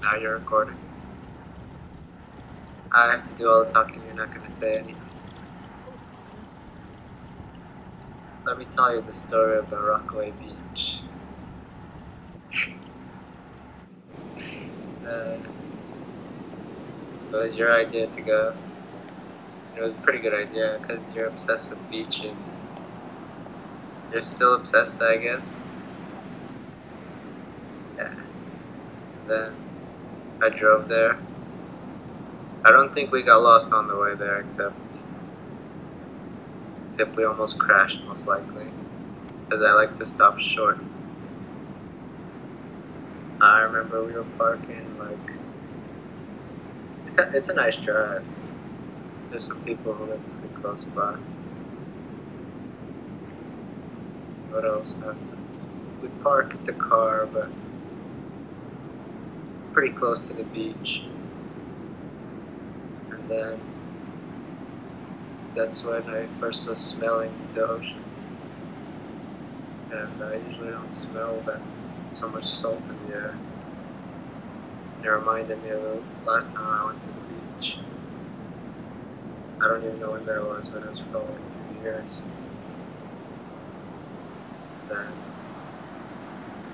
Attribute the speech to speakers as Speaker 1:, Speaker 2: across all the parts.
Speaker 1: Now you're recording. I have to do all the talking, you're not going to say anything. Let me tell you the story about Rockaway Beach. It was your idea to go. It was a pretty good idea because you're obsessed with beaches. You're still obsessed, I guess. Yeah. And then I drove there. I don't think we got lost on the way there, except we almost crashed, most likely. Because I like to stop short. I remember we were parking, like, it's a nice drive. There's some people who live pretty close by. What else happened? We parked the car, but pretty close to the beach. And then that's when I first was smelling the ocean. And I usually don't smell that so much salt in the air. It reminded me of the last time I went to the beach. I don't even know when that was, but it was probably a few years. Then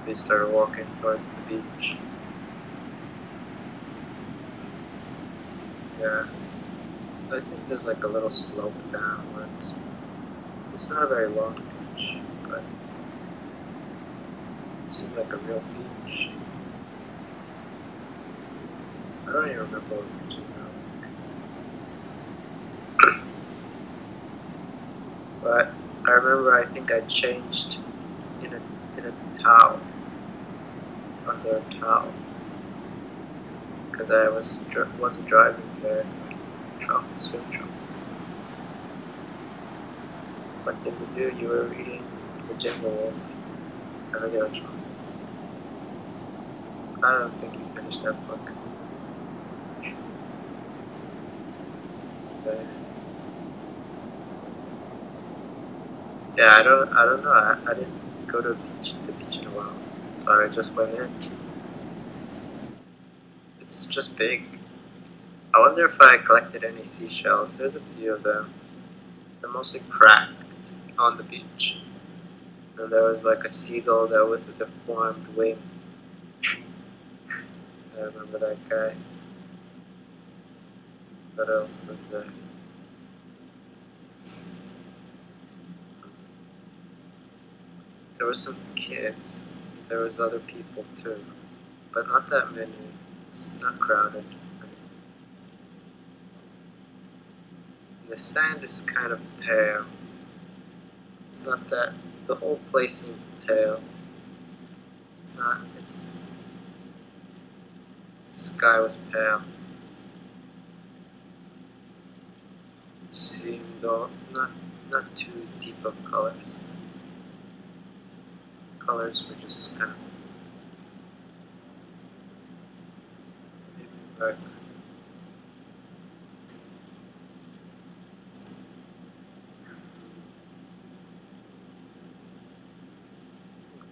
Speaker 1: we started walking towards the beach. Yeah. So I think there's like a little slope downwards. It's not a very long beach, but it seemed like a real beach. I don't even remember what beaches are like. But I remember I think I changed in a towel, under a towel, because I wasn't driving there in swim trunks. What did we do? You were reading The Jungle Wolf. I forget which one. I don't think you finished that book. But yeah, I don't know. I didn't go to the beach in a while. Sorry, I just went in. It's just big. I wonder if I collected any seashells. There's a few of them. They're mostly cracked on the beach. And there was like a seagull there with a deformed wing. I remember that guy. What else was there? There were some kids. There was other people too, but not that many. It's not crowded. The sand is kind of pale. It's not that. The whole place seemed pale. It's not. It's. The sky was pale. It seemed not too deep of colors. Colors were just kind of like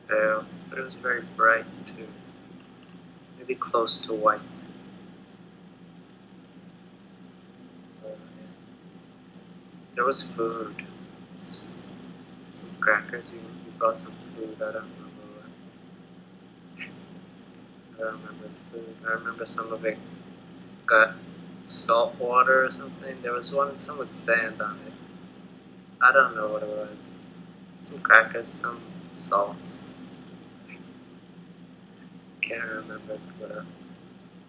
Speaker 1: pale, but it was very bright too. Maybe close to white. There was food. Some crackers. You brought some food. I don't remember what. I don't remember the food. I remember some of it got salt water or something. There was some with sand on it. I don't know what it was. Some crackers, some sauce. Can't remember what.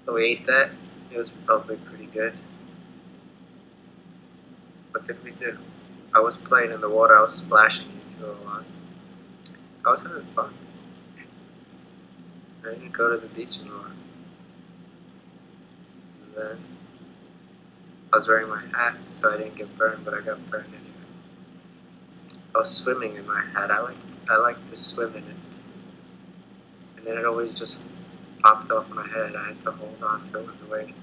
Speaker 1: But we ate that. It was probably pretty good. What did we do? I was playing in the water. I was splashing into a lot. I was having fun. I didn't go to the beach anymore. And then I was wearing my hat, so I didn't get burned, but I got burned anyway. I was swimming in my hat. I like to swim in it. And then it always just popped off my head. I had to hold on to it on the way.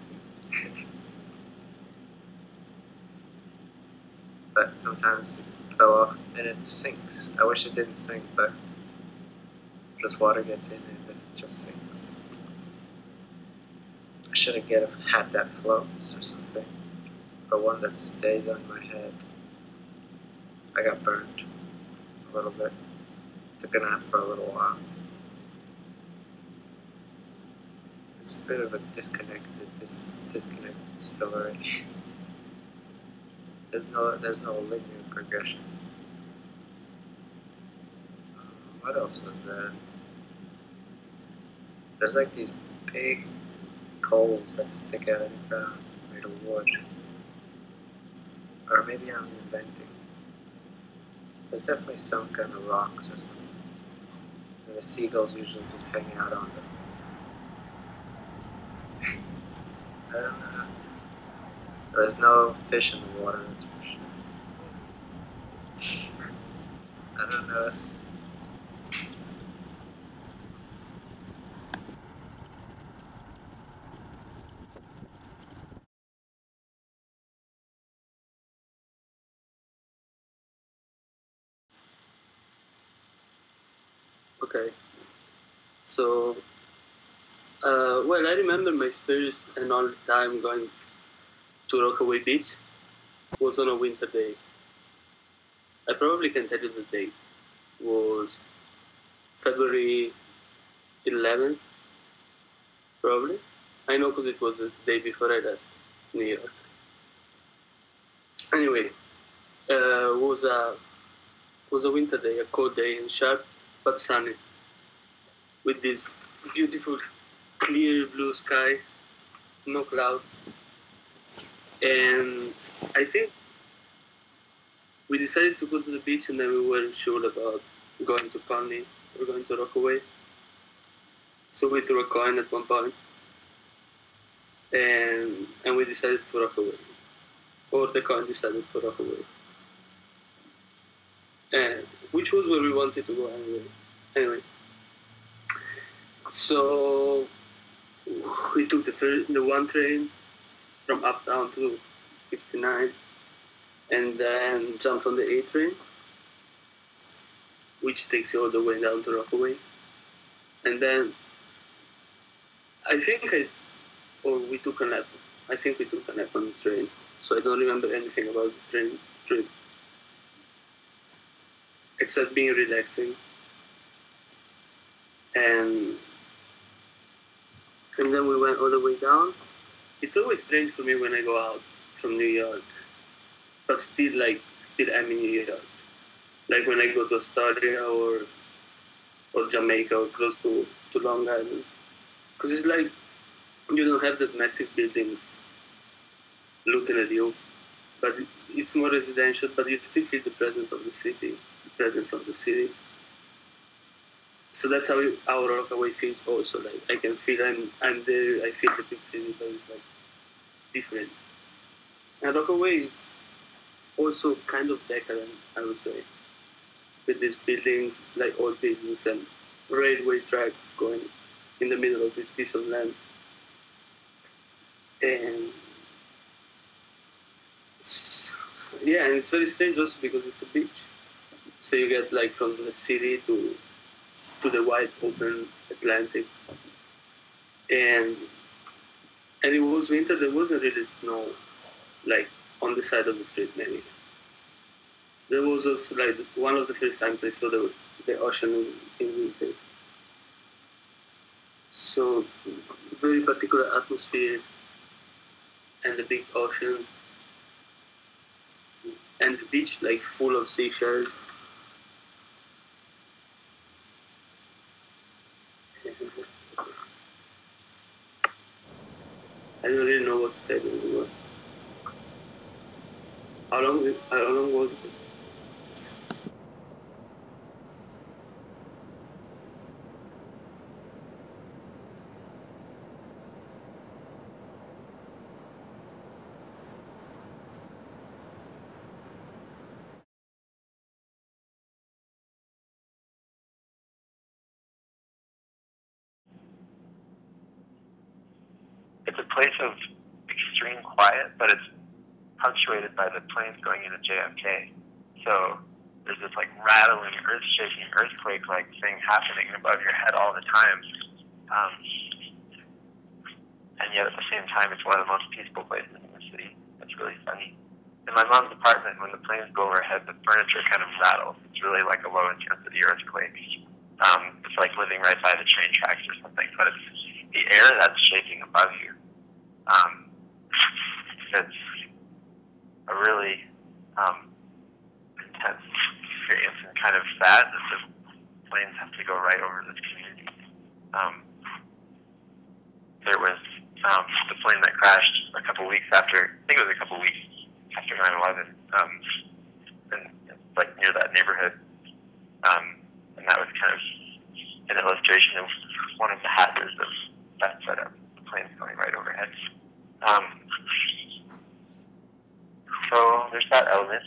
Speaker 1: But sometimes it fell off and it sinks. I wish it didn't sink, but just water gets in it and it just sinks. should have had that floats or something, or one that stays on my head. I got burned a little bit. Took a nap for a little while. It's a bit of a disconnected story. There's no linear progression. What else was there? There's like these big poles that stick out of the ground made of wood. Or maybe I'm inventing. There's definitely some kind of rocks or something. And the seagulls usually just hang out on them. I don't know. There's no fish in the water, that's for sure. I don't know.
Speaker 2: Okay. So, well, I remember my first and only time going to Rockaway Beach was on a winter day. I probably can tell you the date. It was February 11th, probably. I know because it was the day before I left New York. Anyway, was a winter day, a cold day and sharp but sunny, with this beautiful clear blue sky, no clouds. And I think we decided to go to the beach, and then we weren't sure about going to Conley or going to Rockaway. So we threw a coin at one point, and we decided for Rockaway, or the coin decided for Rockaway, and which was where we wanted to go anyway. Anyway, so we took the one train from uptown to 59, and then jumped on the A train, which takes you all the way down to Rockaway. And then we took a nap. I think we took a nap on the train, so I don't remember anything about the train trip, except being relaxing. And then we went all the way down. It's always strange for me when I go out from New York, but still I'm in New York. Like when I go to Astoria or Jamaica or close to Long Island, because it's like you don't have that massive buildings looking at you, but it's more residential. But you still feel the presence of the city. So that's how our Rockaway feels also. Like I can feel I'm there. I feel the big city, but it's like different. And Rockaway is also kind of decadent, I would say, with these buildings, like old buildings and railway tracks going in the middle of this piece of land. And yeah, and it's very strange also because it's a beach. So you get like from the city to the wide open Atlantic. And it was winter, there wasn't really snow like on the side of the street maybe. There was also like one of the first times I saw the ocean in winter. So very particular atmosphere and the big ocean and the beach like full of seashells. I don't really know what to tell you anymore. How long was it?
Speaker 1: It's a place of extreme quiet, but it's punctuated by the planes going into JFK. So there's this like rattling, earth-shaking, earthquake-like thing happening above your head all the time. and yet at the same time, it's one of the most peaceful places in the city. It's really funny. In my mom's apartment, when the planes go overhead, the furniture kind of rattles. It's really like a low-intensity earthquake. It's like living right by the train tracks or something, but it's the air that's shaking above you. It's a really intense experience and kind of sad that the planes have to go right over this community. There was the plane that crashed a couple weeks after, I think it was a couple weeks after 9/11, and like near that neighborhood, and that was kind of an illustration of one of the hazards of that setup, the planes going right overhead. So there's that element.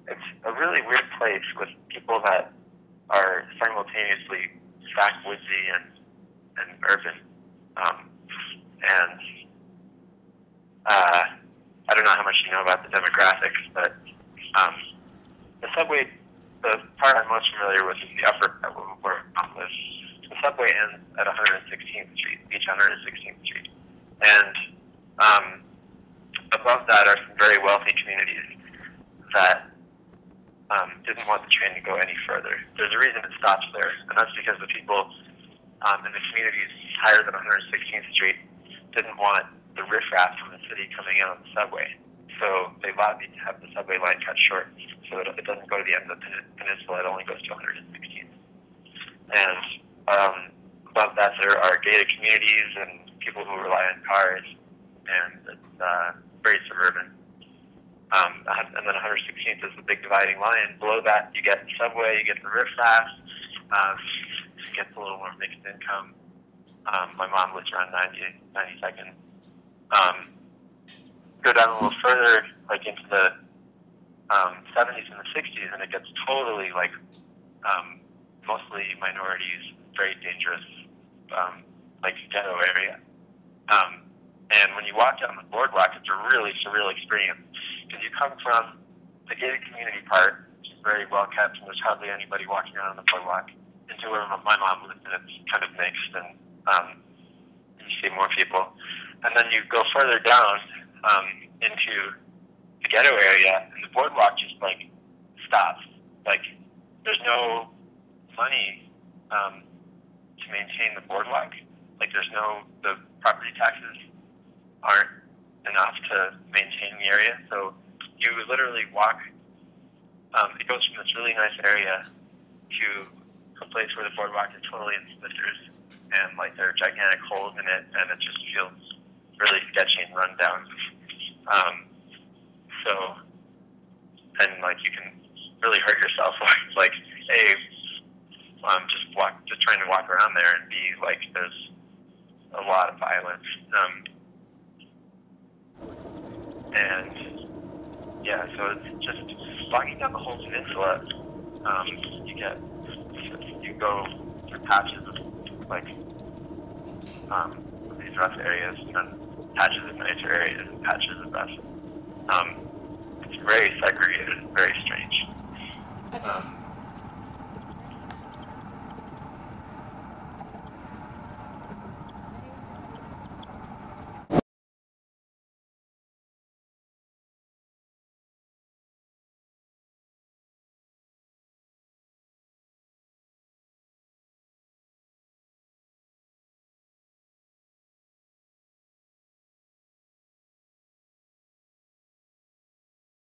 Speaker 1: It's a really weird place with people that are simultaneously backwoodsy and urban. And I don't know how much you know about the demographics, but the subway, the part I'm most familiar with is the upper part where I live. The subway ends at 116th Street, Beach 116th Street. And above that are some very wealthy communities that didn't want the train to go any further. There's a reason it stops there, and that's because the people in the communities higher than 116th Street didn't want the riffraff from the city coming in on the subway. So they lobbied to have the subway line cut short so that it doesn't go to the end of the peninsula, it only goes to 116th. And above that there are gated communities and people who rely on cars, and it's very suburban. And then 116th is the big dividing line. Below that, you get the subway, you get the riffraff, you get a little more mixed income. My mom lives around 92nd. Go down a little further, like into the 70s and the 60s, and it gets totally like mostly minorities, very dangerous, like ghetto area. And when you walk down the boardwalk, it's a really surreal experience. Because you come from the gated community part, which is very well kept, and there's hardly anybody walking around on the boardwalk, into where my mom lives, and it's kind of mixed, and you see more people. And then you go further down into the ghetto area, and the boardwalk just, like, stops. Like, there's no money to maintain the boardwalk. Like, the property taxes aren't enough to maintain the area, so you literally walk, it goes from this really nice area to a place where the boardwalk is totally in splinters, and like there are gigantic holes in it, and it just feels really sketchy and run down. And like you can really hurt yourself, like just trying to walk around there, and B, like there's a lot of violence. And yeah, so it's just walking down the whole peninsula. You go through patches of like these rough areas, and then patches of nicer areas, and patches of rough. It's very segregated, very strange.
Speaker 3: Okay.